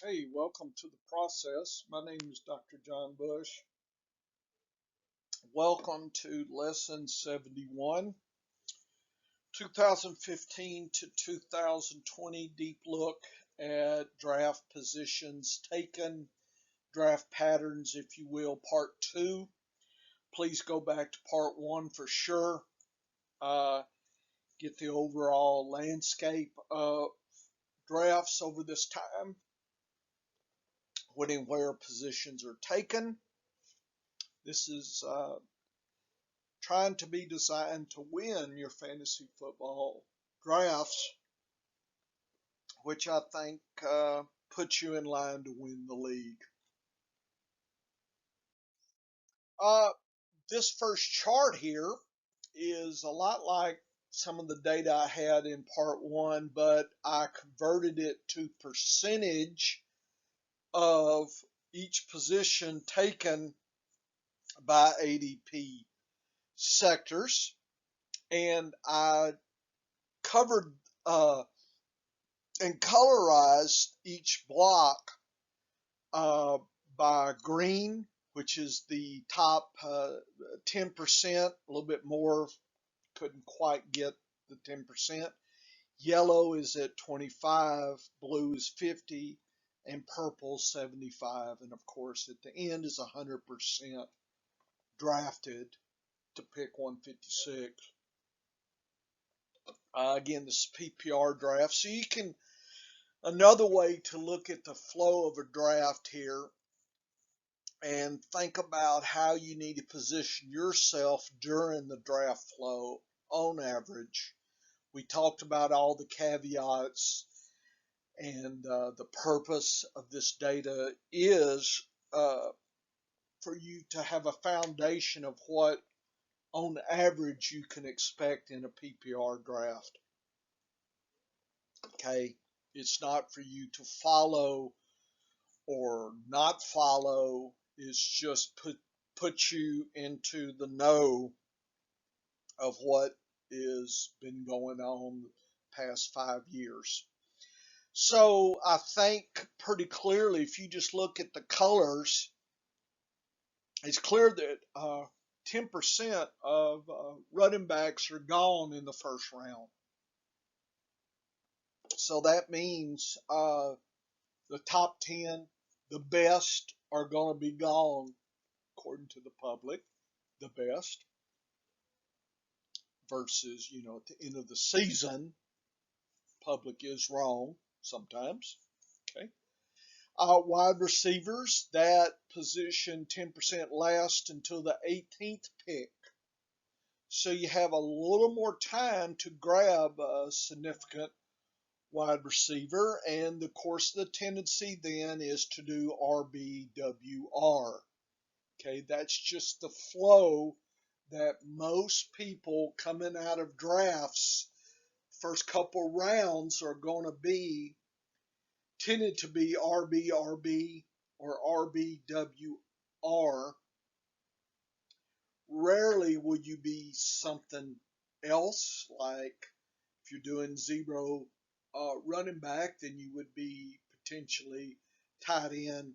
Hey, welcome to the process. My name is Dr. John Bush. Welcome to lesson 71, 2015 to 2020 deep look at draft positions taken, draft patterns, if you will, part 2. Please go back to part 1 for sure. Get the overall landscape of drafts over this time, when and where positions are taken. This is trying to be designed to win your fantasy football drafts, which I think puts you in line to win the league. Uh, this first chart here is a lot like some of the data I had in part 1, but I converted it to percentage of each position taken by ADP sectors, and I covered and colorized each block uh, by green, which is the top 10%, a little bit more, couldn't quite get the 10%. Yellow is at 25, blue is 50, and purple 75. And of course, at the end is 100% drafted to pick 156. Again, this is PPR draft. So you can, another way to look at the flow of a draft here and think about how you need to position yourself during the draft flow on average. We talked about all the caveats, and the purpose of this data is for you to have a foundation of what on average you can expect in a PPR draft. Okay, it's not for you to follow or not follow, is just put you into the know of what has been going on the past 5 years. So I think pretty clearly, if you just look at the colors, it's clear that 10% of running backs are gone in the first round. So that means the top 10, the best, are going to be gone, according to the public, the best, versus, at the end of the season, public is wrong sometimes. Okay. Wide receivers, that position 10% last until the 18th pick. So you have a little more time to grab a significant wide receiver. And of course, the tendency then is to do RBWR. Okay, that's just the flow that most people coming out of drafts, first couple rounds, are going to be tended to be RBRB or RBWR. Rarely will you be something else, like if you're doing zero running back, then you would be potentially tight end,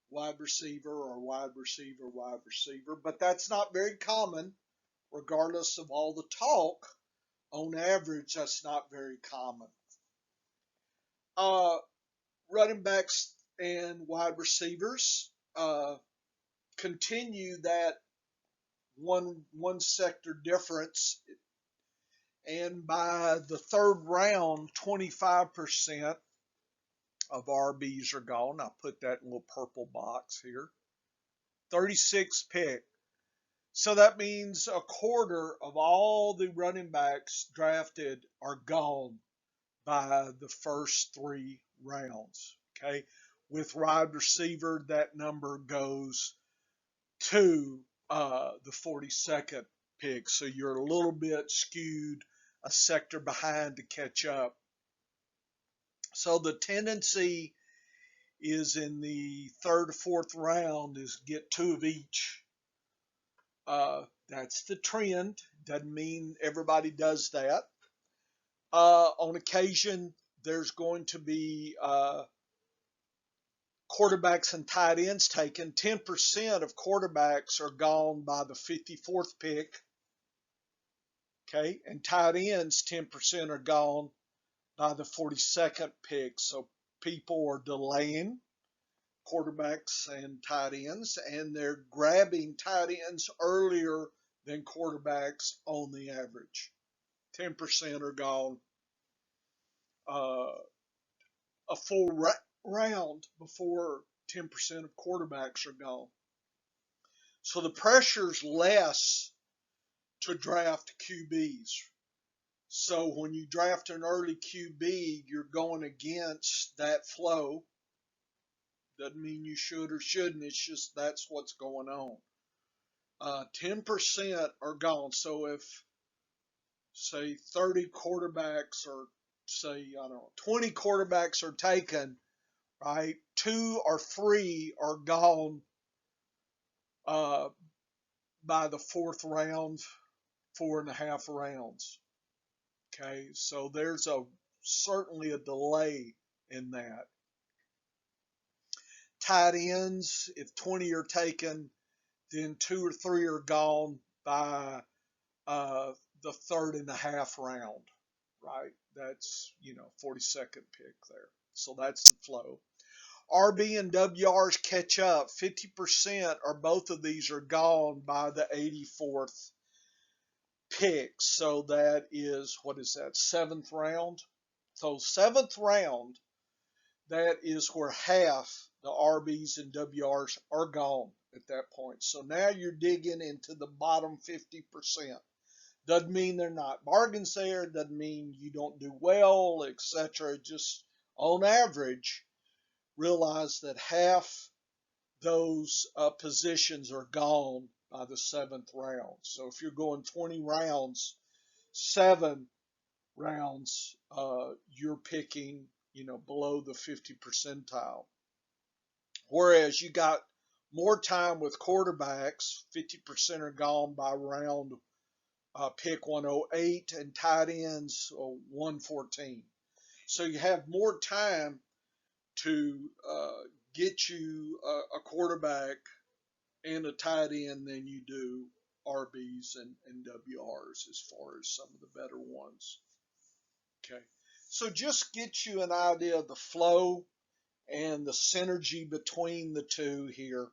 wide receiver, or wide receiver, wide receiver. But that's not very common, regardless of all the talk. On average, that's not very common. Uh, Running backs and wide receivers continue that one sector difference, and by the third round, 25% of RBs are gone. I put that in a little purple box here. 36 pick. So that means a quarter of all the running backs drafted are gone by the first 3 rounds. Okay. With wide receiver, that number goes to the 42nd pick. So you're a little bit skewed a sector behind to catch up. So the tendency is in the third or fourth round is get 2 of each. That's the trend. Doesn't mean everybody does that. On occasion, there's going to be quarterbacks and tight ends taken, 10% of quarterbacks are gone by the 54th pick. Okay, and tight ends, 10% are gone by the 42nd pick. So people are delaying quarterbacks and tight ends, and they're grabbing tight ends earlier than quarterbacks on the average. 10% are gone a full round before 10% of quarterbacks are gone. So the pressure's less to draft QBs. So when you draft an early QB, you're going against that flow. Doesn't mean you should or shouldn't. It's just that's what's going on. 10% are gone. So if, say, 30 quarterbacks or, say, I don't know, 20 quarterbacks are taken, right? 2 or 3 are gone by the 4th round, 4.5 rounds. Okay, so there's certainly a delay in that. Tight ends, if 20 are taken, then 2 or 3 are gone by the 3.5 round, right? That's, 42nd pick there. So that's the flow. RB and WRs catch up. 50% or both of these are gone by the 84th pick. So that is, what is that, 7th round? So 7th round, that is where half the RBs and WRs are gone at that point. So now you're digging into the bottom 50%. Doesn't mean they're not bargains there. Doesn't mean you don't do well, etc. Just on average, realize that half those positions are gone by the 7th round. So if you're going 20 rounds, 7 rounds, you're picking, below the 50 percentile. Whereas you got more time with quarterbacks, 50% are gone by round pick 108, and tight ends 114. So you have more time to get you a quarterback and a tight end than you do RBs and WRs as far as some of the better ones. Okay, so just get you an idea of the flow and the synergy between the two here.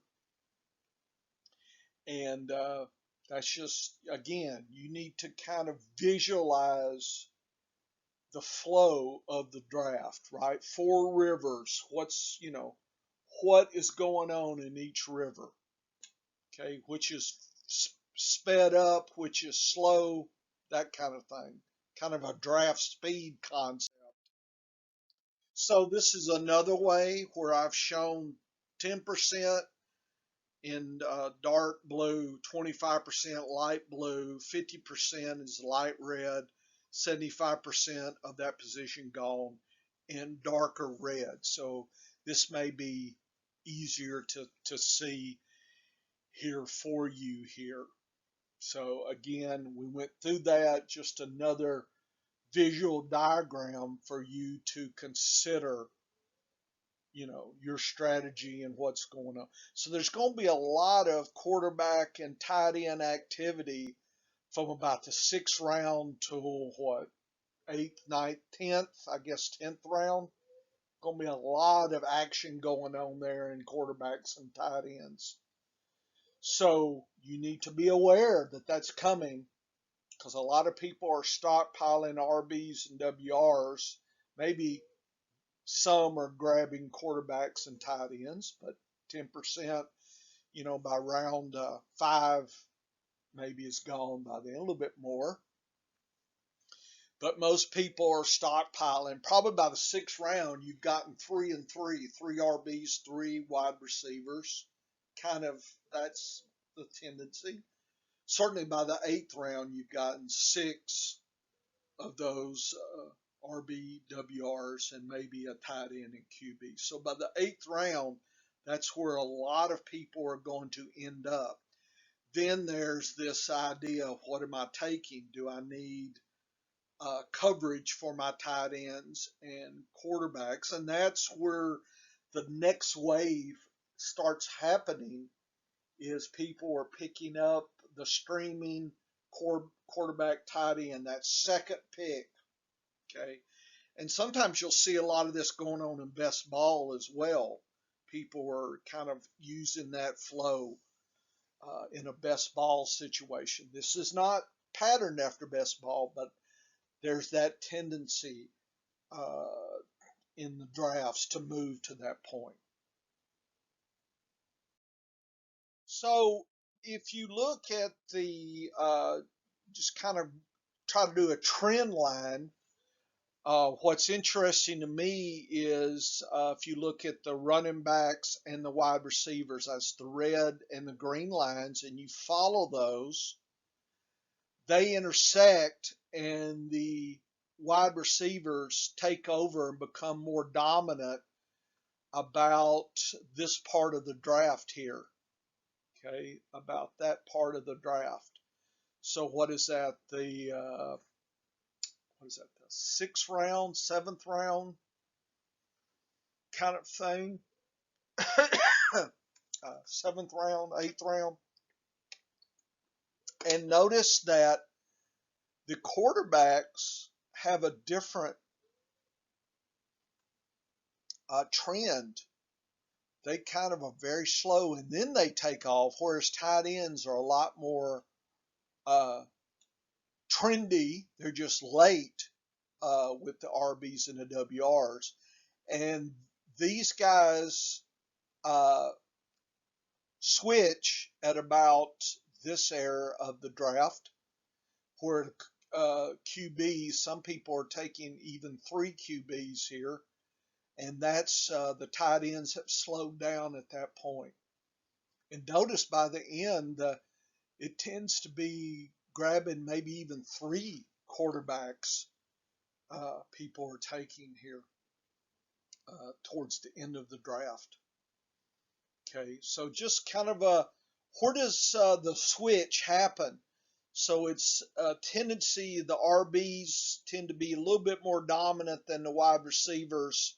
And that's just, again, you need to kind of visualize the flow of the draft, right? 4 rivers. What is going on in each river? Okay, which is sped up, which is slow, that kind of thing. Kind of a draft speed concept. So this is another way where I've shown 10% in dark blue, 25% light blue, 50% is light red, 75% of that position gone in darker red. So this may be easier to see here for you here. So again, we went through that, just another visual diagram for you to consider, your strategy and what's going on. So there's going to be a lot of quarterback and tight end activity from about the 6th round to what, 8th, 9th, 10th, I guess 10th round. Going to be a lot of action going on there in quarterbacks and tight ends. So you need to be aware that that's coming, because a lot of people are stockpiling RBs and WRs. Maybe some are grabbing quarterbacks and tight ends, but 10%, by round 5, maybe it's gone by then, a little bit more. But most people are stockpiling. Probably by the 6th round, you've gotten 3 and 3, 3 RBs, 3 wide receivers. Kind of, that's the tendency. Certainly by the 8th round, you've gotten 6 of those RB, WRs, and maybe a tight end and QB. So by the 8th round, that's where a lot of people are going to end up. Then there's this idea of, what am I taking? Do I need coverage for my tight ends and quarterbacks? And that's where the next wave starts happening is people are picking up the streaming quarterback tight end, that second pick. Okay. And sometimes you'll see a lot of this going on in best ball as well. People are kind of using that flow in a best ball situation. This is not patterned after best ball, but there's that tendency uh, in the drafts to move to that point. So if you look at the just kind of try to do a trend line, what's interesting to me is if you look at the running backs and the wide receivers, that's the red and the green lines, and you follow those, they intersect, and the wide receivers take over and become more dominant about this part of the draft here. Okay, about that part of the draft. So what is that? What is that? The sixth round, seventh round kind of thing. Seventh round, eighth round, and notice that the quarterbacks have a different trend. They kind of are very slow, and then they take off, whereas tight ends are a lot more uh, trendy. They're just late with the RBs and the WRs. And these guys uh, switch at about this era of the draft, where QBs, some people are taking even three QBs here, and that's the tight ends have slowed down at that point. And notice by the end, it tends to be grabbing maybe even three quarterbacks people are taking here towards the end of the draft. Okay, so just kind of a where does the switch happen? So it's a tendency, the RBs tend to be a little bit more dominant than the wide receivers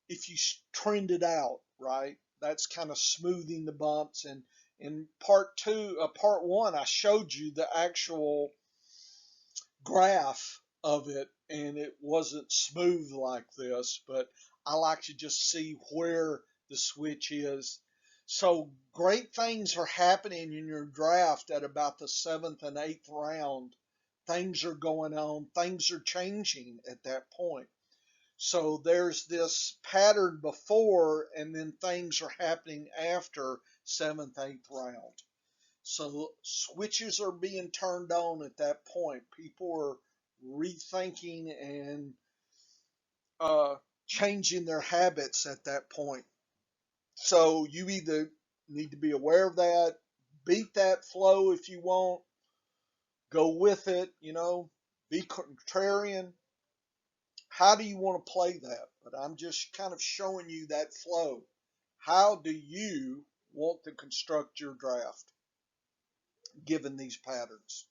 if you trend it out, right? That's kind of smoothing the bumps. And in part one, I showed you the actual graph of it, and it wasn't smooth like this, but I like to just see where the switch is. So great things are happening in your draft at about the seventh and eighth round. Things are going on, things are changing at that point. So there's this pattern before, and then things are happening after seventh, eighth round. So switches are being turned on at that point. People are rethinking and uh, changing their habits at that point. So you either need to be aware of that, beat that flow if you want, go with it, be contrarian. How do you want to play that? But I'm just kind of showing you that flow. How do you want to construct your draft given these patterns?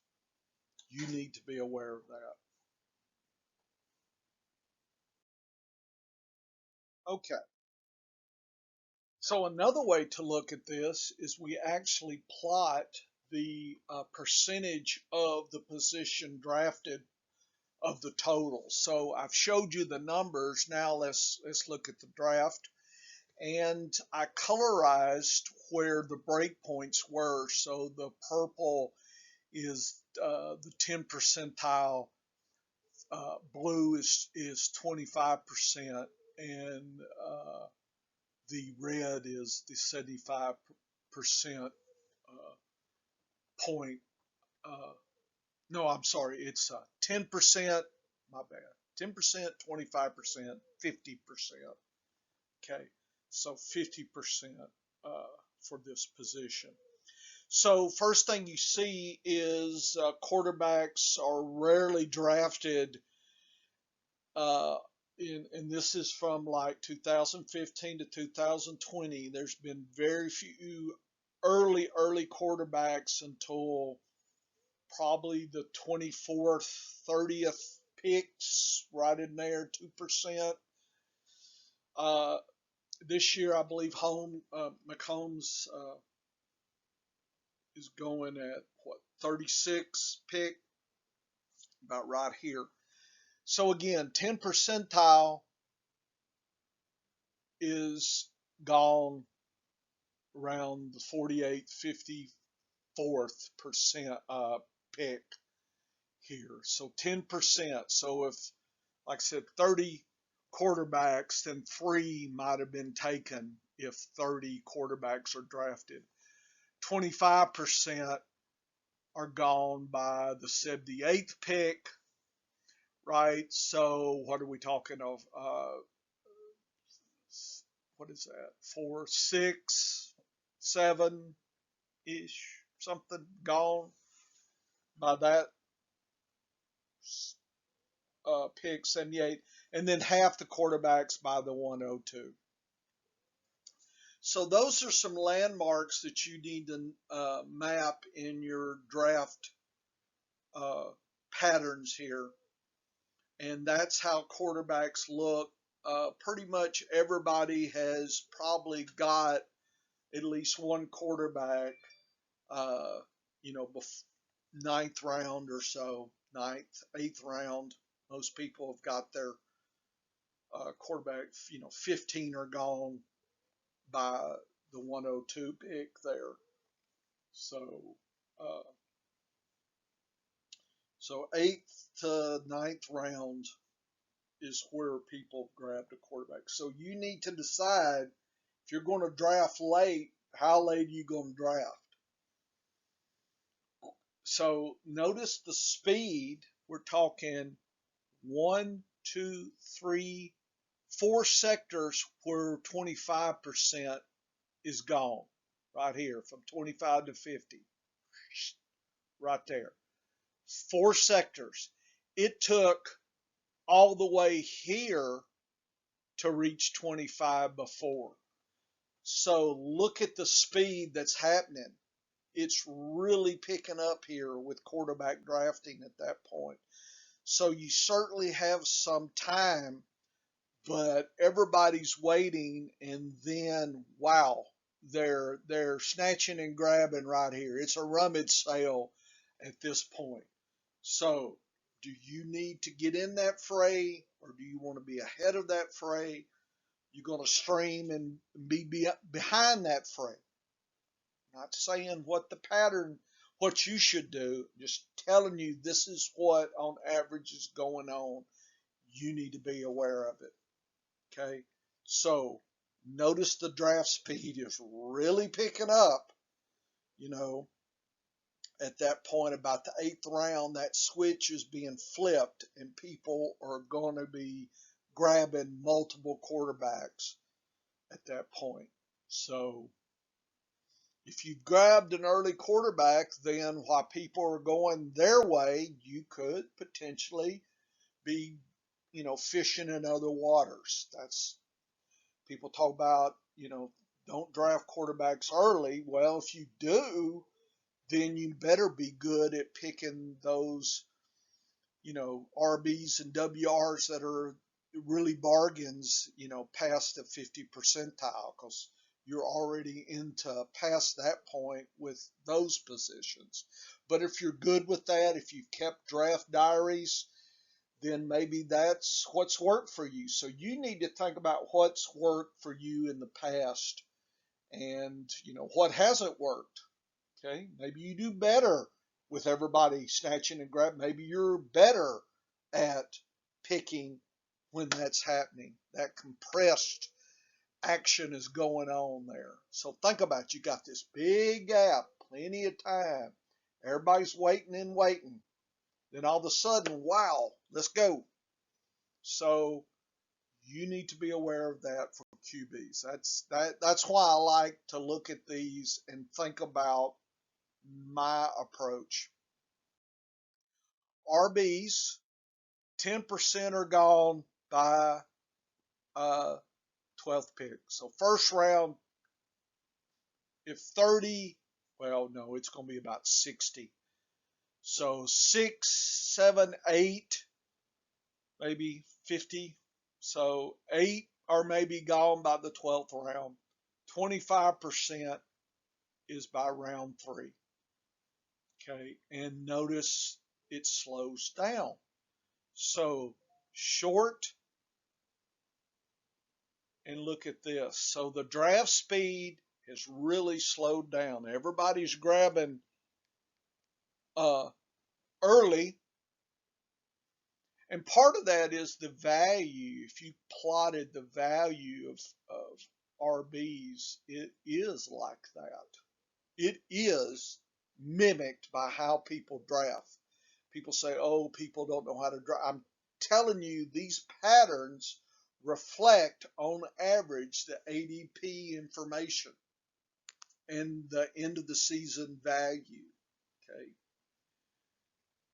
You need to be aware of that. Okay. So another way to look at this is we actually plot the percentage of the position drafted of the total. So I've showed you the numbers. Now let's look at the draft. And I colorized where the breakpoints were. So the purple is the 10 percentile, blue is 25%, and the red is the 75% point. Uh, no, I'm sorry, it's 10%. My bad. 10%, 25%, 50%. Okay, so 50% for this position. So first thing you see is quarterbacks are rarely drafted, uh, and this is from like 2015 to 2020. There's been very few early quarterbacks until probably the 24th, 30th picks, right in there, 2%. Uh, This year, I believe McCombs is going at what 36 pick, about right here. So again, 10 percentile is gone around the 48th, 54th percent pick here. So 10%. So if, like I said, 30 quarterbacks, then 3 might have been taken if 30 quarterbacks are drafted. 25% are gone by the 78th pick, right? So what are we talking of? What is that? 4, 6, 7 ish, something gone by that pick, 78, and then half the quarterbacks by the 102. So those are some landmarks that you need to map in your draft uh, patterns here, and that's how quarterbacks look. Pretty much everybody has probably got at least one quarterback, uh, you know, ninth round or so, ninth, eighth round. Most people have got their quarterback, 15 are gone by the 102 pick there. So, uh, so eighth to ninth round is where people grab the quarterback. So you need to decide if you're going to draft late, how late are you going to draft? So notice the speed. We're talking 1, 2, 3, 4 sectors where 25% is gone. Right here, from 25 to 50. Right there. 4 sectors. It took all the way here to reach 25 before. So look at the speed that's happening. It's really picking up here with quarterback drafting at that point. So you certainly have some time, but everybody's waiting, and then wow, they're snatching and grabbing right here. It's a rummage sale at this point. So do you need to get in that fray, or do you want to be ahead of that fray? You're going to stream and be behind that fray. Not saying what the pattern, what you should do, just telling you this is what on average is going on. You need to be aware of it. Okay. So notice the draft speed is really picking up, you know, at that point about the eighth round, that switch is being flipped and people are going to be grabbing multiple quarterbacks at that point. So if you've grabbed an early quarterback, then while people are going their way, you could potentially be, fishing in other waters. That's people talk about, don't draft quarterbacks early. Well, if you do, then you better be good at picking those, RBs and WRs that are really bargains, past the 50 percentile, because you're already into past that point with those positions. But if you're good with that, if you've kept draft diaries, then maybe that's what's worked for you. So you need to think about what's worked for you in the past and, what hasn't worked. Okay. Maybe you do better with everybody snatching and grabbing. Maybe you're better at picking when that's happening. That compressed action is going on there. So think about it. You got this big gap, plenty of time. Everybody's waiting and waiting. Then all of a sudden, wow, let's go. So you need to be aware of that for QBs. That's why I like to look at these and think about my approach. RBs, 10% are gone by 12th pick. So first round, if 30, well, no, it's going to be about 60. So 6, 7, 8, maybe 50. So 8 are maybe gone by the 12th round. 25% is by round 3. Okay, and notice it slows down. So short, and look at this. So the draft speed has really slowed down. Everybody's grabbing early, and part of that is the value. If you plotted the value of RBs, it is like that. It is mimicked by how people draft. People say, oh, people don't know how to draft. I'm telling you, these patterns reflect on average the ADP information and the end of the season value. Okay.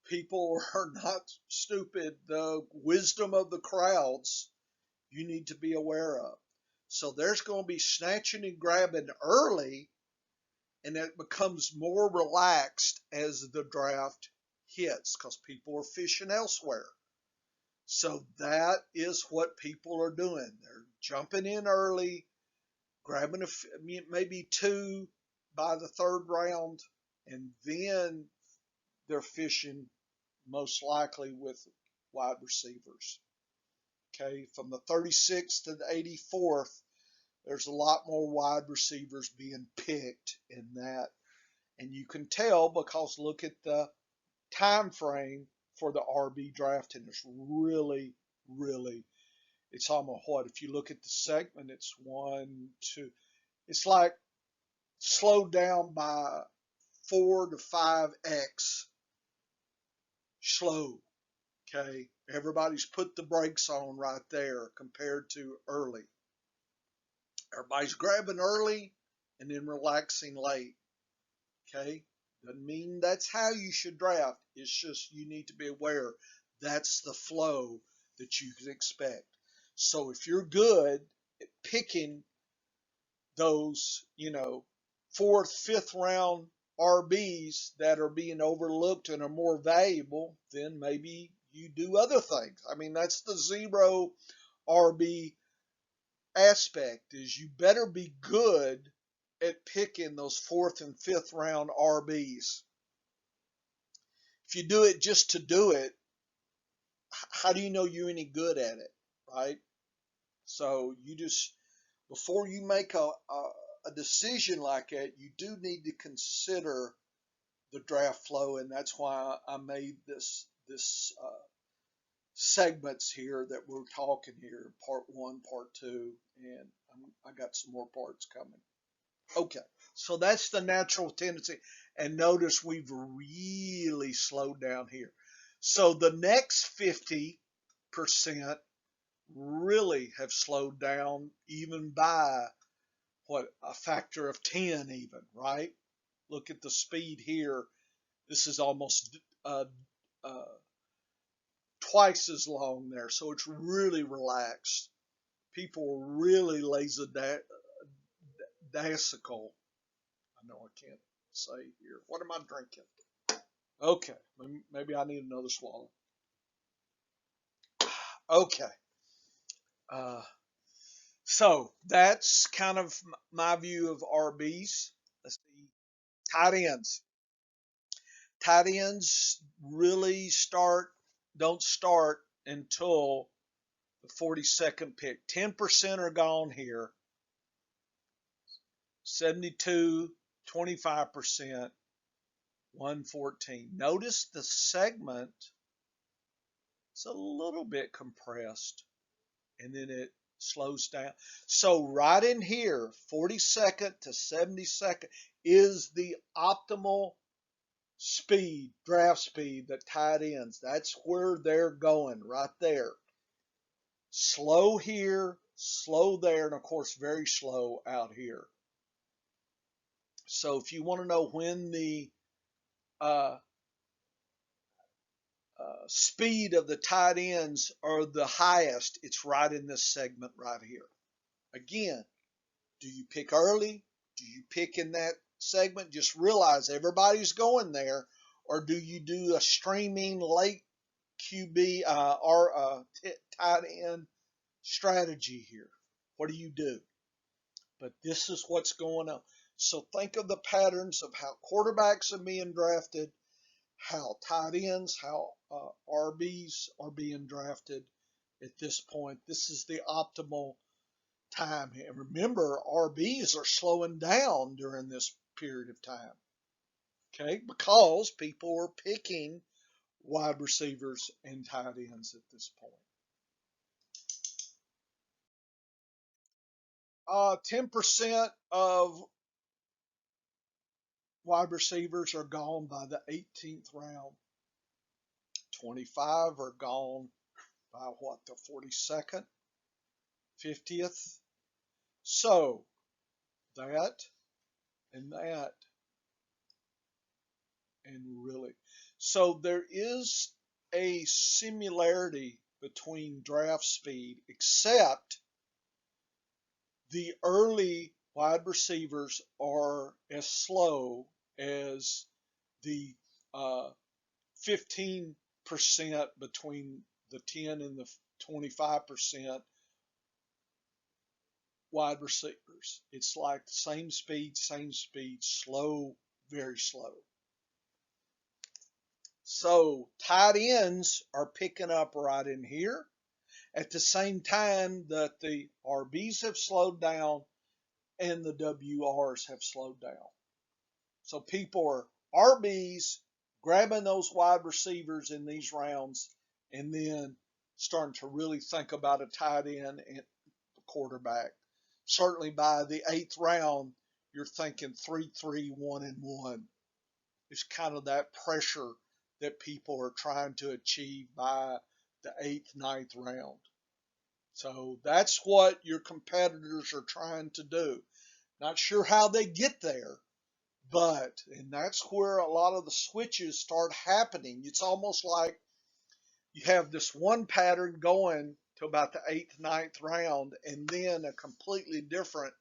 People are not stupid. The wisdom of the crowds you need to be aware of. So there's going to be snatching and grabbing early, and it becomes more relaxed as the draft hits because people are fishing elsewhere. So that is what people are doing. They're jumping in early, grabbing maybe 2 by the 3rd round, and then they're fishing most likely with wide receivers. Okay, from the 36th to the 84th, there's a lot more wide receivers being picked in that. And you can tell because look at the time frame for the RB draft, and it's really, it's almost what? If you look at the segment, it's 1, 2. It's like slowed down by 4 to 5x slow. Okay, everybody's put the brakes on right there compared to early. Everybody's grabbing early and then relaxing late. Okay, doesn't mean that's how you should draft. It's just you need to be aware that's the flow that you can expect. So if you're good at picking those, 4th, 5th round RBs that are being overlooked and are more valuable, then maybe you do other things. I mean, that's the zero RB aspect, is you better be good at picking those 4th and 5th round RBs. If you do it just to do it, how do you know you're any good at it, right? So you just, before you make a decision like that, you do need to consider the draft flow, and that's why I made this segments here that we're talking here, part 1, part 2, and I got some more parts coming. Okay, so that's the natural tendency, and notice we've really slowed down here. So the next 50% really have slowed down, even by what, a factor of 10 even, right? Look at the speed here. This is almost twice as long there, so it's really relaxed. People are really lackadaisical. I know I can't say here. What am I drinking? Okay, maybe I need another swallow. Okay. So that's kind of my view of RBs. Let's see. Tight ends. Tight ends really don't start until the 42nd pick. 10% are gone here. 72, 25%, 114. Notice the segment is a little bit compressed, and then it slows down. So right in here, 42nd to 72nd is the optimal speed, draft speed that tight ends. That's where they're going, right there. Slow here, slow there, and of course very slow out here. So if you want to know when the uh, speed of the tight ends are the highest, it's right in this segment right here. Again, do you pick early? Do you pick in that segment? Just realize everybody's going there. Or do you do a streaming late QB or tight end strategy here? What do you do? But this is what's going on. So think of the patterns of how quarterbacks are being drafted, how tight ends, how RBs are being drafted at this point. This is the optimal time. And remember, RBs are slowing down during this period of time. Okay, because people are picking wide receivers and tight ends at this point. 10% of wide receivers are gone by the 18th round. 25 are gone by what, the 42nd, 50th? So that and that, and really. So there is a similarity between draft speed, except the early wide receivers are as slow as the 15% between the 10 and the 25% wide receivers. It's like same speed, slow, very slow. So tight ends are picking up right in here at the same time that the RBs have slowed down and the WRs have slowed down. So people are RBs grabbing those wide receivers in these rounds and then starting to really think about a tight end and the quarterback. Certainly by the 8th round, you're thinking 3-3, 1-1. It's kind of that pressure that people are trying to achieve by the 8th, 9th round. So that's what your competitors are trying to do. Not sure how they get there, and that's where a lot of the switches start happening. It's almost like you have this one pattern going to about the 8th, 9th round, and then a completely different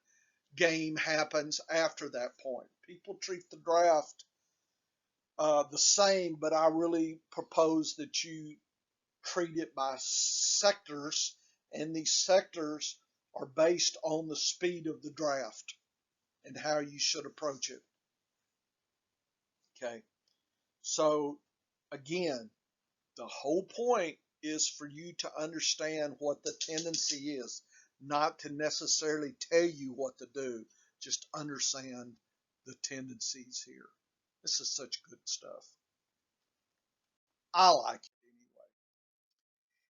game happens after that point. People treat the draft the same, but I really propose that you treat it by sectors, and these sectors are based on the speed of the draft and how you should approach it. Okay, so again, the whole point is for you to understand what the tendency is, not to necessarily tell you what to do, just understand the tendencies here. This is such good stuff. I like it anyway.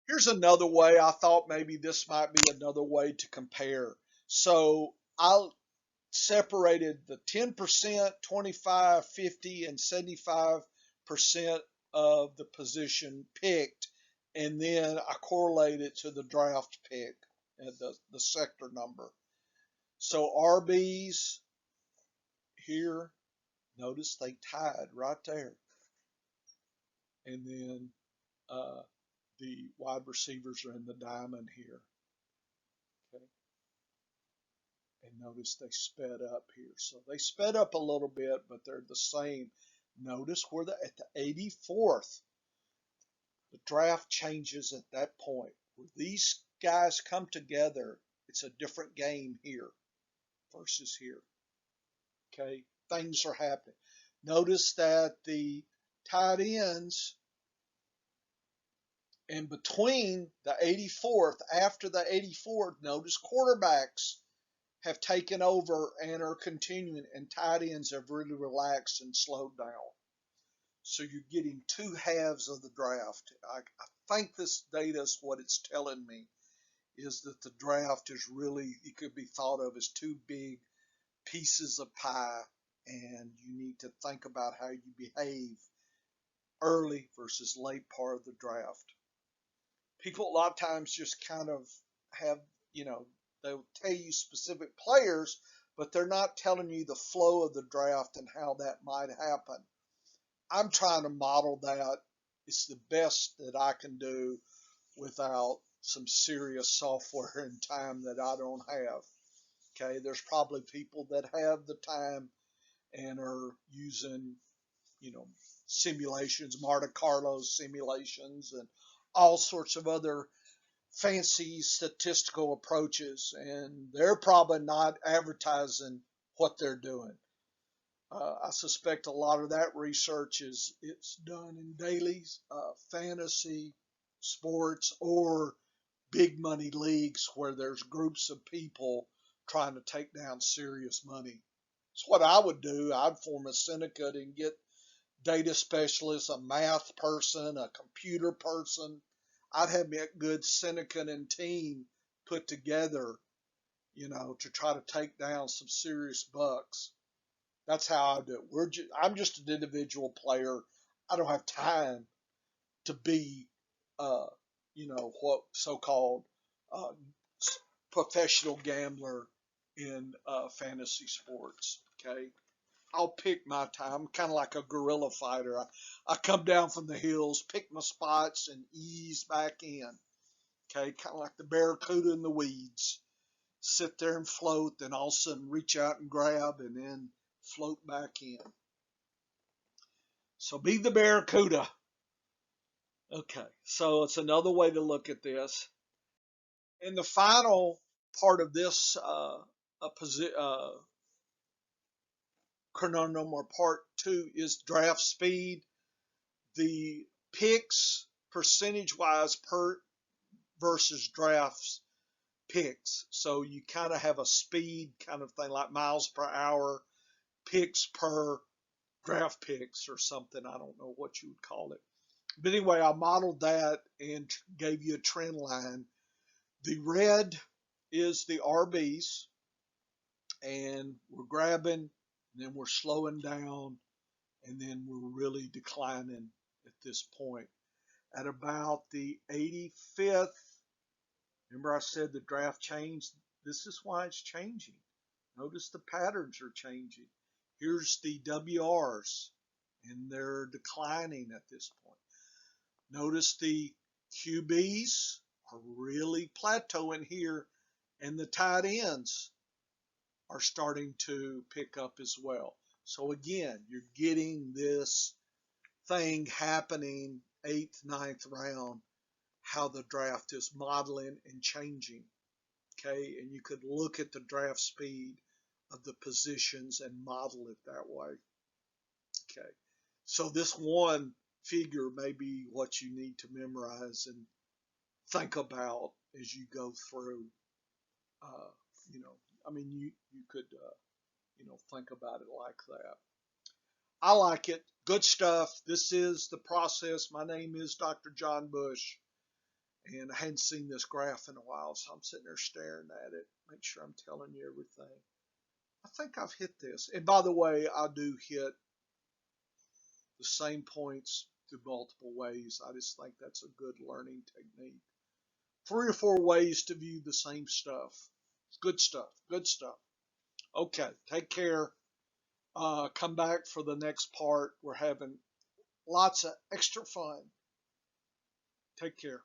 Here's another way. I thought maybe this might be another way to compare. So I separated the 10%, 25, 50, and 75% of the position picked, and then I correlate it to the draft pick and the sector number. So RBs here, notice they tied right there. And then the wide receivers are in the diamond here. Okay. And notice they sped up here. So they sped up a little bit, but they're the same. Notice where at the 84th, the draft changes at that point. Where these guys come together, it's a different game here versus here. Okay, things are happening. Notice that the tight ends in between the 84th, after the 84th, notice quarterbacks have taken over and are continuing, and tight ends have really relaxed and slowed down. So you're getting two halves of the draft. I think this data is what it's telling me, is that the draft is really, it could be thought of as two big pieces of pie, and you need to think about how you behave early versus late part of the draft. People a lot of times just kind of have, they'll tell you specific players, but they're not telling you the flow of the draft and how that might happen. I'm trying to model that. It's the best that I can do without some serious software and time that I don't have. Okay, there's probably people that have the time and are using, simulations, Monte Carlo simulations, and all sorts of other fancy statistical approaches, and they're probably not advertising what they're doing. I suspect a lot of that research is it's done in daily fantasy sports or big money leagues where there's groups of people trying to take down serious money. It's what I would do. I'd form a syndicate and get data specialists, a math person, a computer person. I'd have me a good syndicate and team put together, to try to take down some serious bucks. That's how I do it. I'm just an individual player. I don't have time to be, uh, what so-called uh, professional gambler in fantasy sports. Okay, I'll pick my time, kind of like a guerrilla fighter. I come down from the hills, pick my spots, and ease back in. Okay, kind of like the barracuda in the weeds. Sit there and float, then all of a sudden reach out and grab, and then float back in. So be the barracuda. Okay, so it's another way to look at this. And the final part of this conundrum, or part two, is draft speed. The picks percentage wise per versus drafts picks. So you kind of have a speed kind of thing like miles per hour, picks per draft picks or something. I don't know what you would call it. But anyway, I modeled that and gave you a trend line. The red is the RBs, and we're grabbing, and then we're slowing down, and then we're really declining at this point. At about the 85th, remember I said the draft changed? This is why it's changing. Notice the patterns are changing. Here's the WRs, and they're declining at this point. Notice the QBs are really plateauing here, and the tight ends are starting to pick up as well. So again, you're getting this thing happening 8th, 9th round, how the draft is modeling and changing. Okay, and you could look at the draft speed of the positions and model it that way. Okay, so this one figure may be what you need to memorize and think about as you go through. Uh, you know, I mean, you could think about it like that. I like it. Good stuff. This is the process. My name is Dr. John Bush, and I hadn't seen this graph in a while, so I'm sitting there staring at it. Make sure I'm telling you everything. I think I've hit this. And by the way, I do hit the same points through multiple ways. I just think that's a good learning technique. 3 or 4 ways to view the same stuff. It's good stuff. Good stuff. Okay, take care. Come back for the next part. We're having lots of extra fun. Take care.